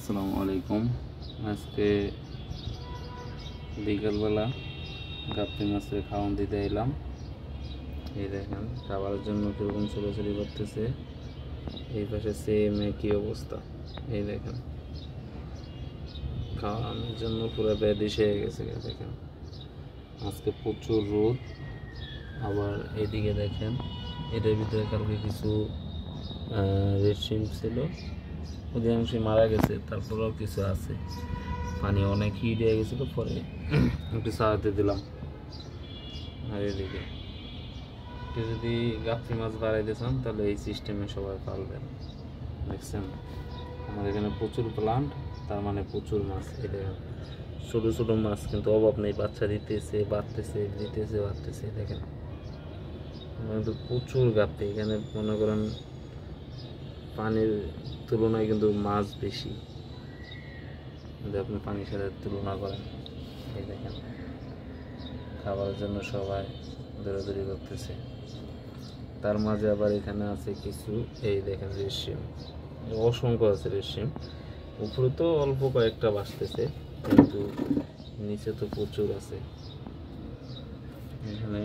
আসসালামু আলাইকুম। আজকে বিকেলবেলা গাপ্পি মাছের খাওয়ান দিতে এলাম। এই দেখেন খাবারের জন্য কীরকম ছোটাছুটি করতেছে। এই পাশে সেম একই অবস্থা। এই দেখেন খাওয়ানোর জন্য পুরো ব্যাডিশ হয়ে গেছে। দেখেন আজকে প্রচুর রোদ। আবার এদিকে দেখেন এটার ভিতরে কালকে কিছু রেড শিম ছিল, অধিকাংশই মারা গেছে, তারপরেও কিছু আছে। পানি অনেক হিট হয়ে গেছিলো, পরে একটু সারাতে দিলাম। আর এদিকে একটু যদি গাপ্পি মাছ বাড়াইতে চান তাহলে এই সিস্টেমে সবাই পালবেন। দেখছেন আমার এখানে প্রচুর প্লান্ট, তার মানে প্রচুর মাছ। এটা ছোটো ছোটো মাছ কিন্তু অভাব নেই, বাচ্চা দিতেছে, বাড়তেছে, দিতেছে, বাড়তেছে। দেখেন কিন্তু প্রচুর গাপ্পি এখানে, মনে করেন পানির তুলনায় কিন্তু মাছ বেশি যদি আপনি পানির সাথে তুলনা করেন। এই দেখেন খাবারের জন্য সবাই দৌড়াদৌড়ি করতেছে। তার মাঝে আবার এখানে আছে কিছু, এই দেখেন রেশম, অসংখ্য আছে রেশম। উপরে তো অল্প কয়েকটা বাসতেছে, কিন্তু নিচে তো প্রচুর আছে। এখানে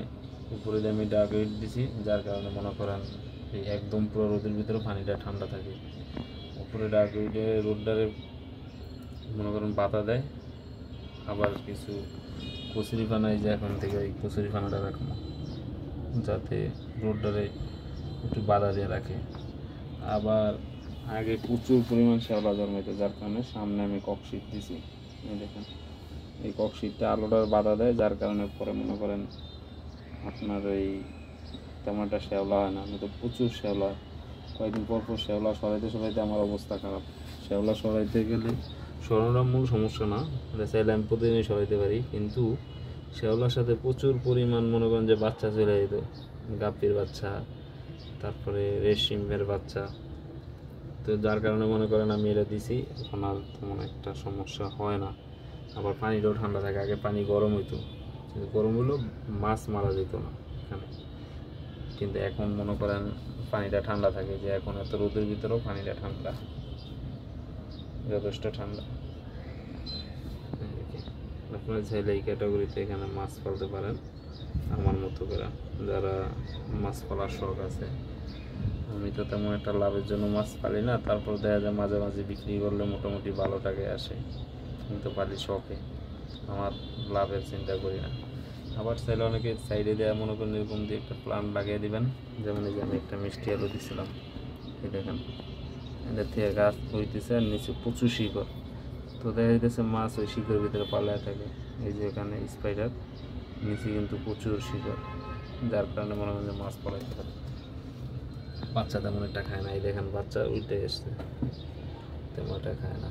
উপরে আমি ডাক ওয়েট দিছি, যার কারণে মনে করেন এই একদম পুরো রোদের ভিতরে পানিটা ঠান্ডা থাকে। উপরে ডাক ওয়েটে রোদটারে মনে করেন বাতা দেয়। আবার কিছু কচুরি ফানাই, যে এখন থেকে ওই কচুরি ফানাটা রাখবো যাতে রোদটারে একটু বাধা দিয়ে রাখে। আবার আগে প্রচুর পরিমাণ শ্যাওলা জন্মাইতো, যার কারণে সামনে আমি ককশিট দিছি। এই দেখেন এই ককশিটটা আলোটার বাধা দেয়, যার কারণে পরে মনে করেন আপনার ওই তেমনটা শ্যাওলা হয় না। আমি তো প্রচুর শ্যাওলা, কয়েকদিন পর পর শ্যাওলা সরাইতে আমার অবস্থা খারাপ। শ্যাওলা সরাইতে গেলে সরানোটা মূল সমস্যা না, এটা চাইলে আমি প্রতিদিনই সরাইতে পারি, কিন্তু শ্যাওলার সাথে প্রচুর পরিমাণ মনে করেন যে বাচ্চা চলে যেত, গাপ্পির বাচ্চা, তারপরে রেশমির বাচ্চা। তো যার কারণে মনে করেন আমি এটা দিছি, এখন আর তেমন একটা সমস্যা হয় না। আবার পানিটাও ঠান্ডা থাকে। আগে পানি গরম হইতো, কিন্তু গরম হলেও মাছ মারা যেত না এখানে, কিন্তু এখন মনে করেন পানিটা ঠান্ডা থাকে। যে এখন এত রোদের ভিতরেও পানিটা ঠান্ডা, যথেষ্ট ঠান্ডা। আপনারা চাইলে এই ক্যাটাগরিতে এখানে মাছ পালতে পারেন আমার মতো করে, যারা মাছ পালার শখ আছে। আমি তো তেমন একটা লাভের জন্য মাছ পালি না, তারপর দেখা যায় মাঝে মাঝে বিক্রি করলে মোটামুটি ভালো টাকায় আসে, কিন্তু পালি শখে, আমার লাভের চিন্তা করি না। আবার চাইলে অনেকে সাইডে দেওয়া মনে করেন এরকম দিয়ে একটা প্লান্ট লাগিয়ে দিবেন। যেমন এই যে আমি একটা মিষ্টি আলু দিছিলাম, এই দেখেন এটার থেকে গাছ হইতেছে আর নিচে প্রচুর শিকড়। তো দেখা যাইতেছে মাছ ওই শিকড়ের ভিতরে পালায় থাকে। এই যে এখানে স্পাইডার, নিচে কিন্তু প্রচুর শিকড়, যার কারণে মনে হয় যে মাছ পড়াইতে পারে। বাচ্চা তেমন একটা খায় না। এই দেখেন বাচ্চা উল্টে এসছে, তেমন একটা খায় না।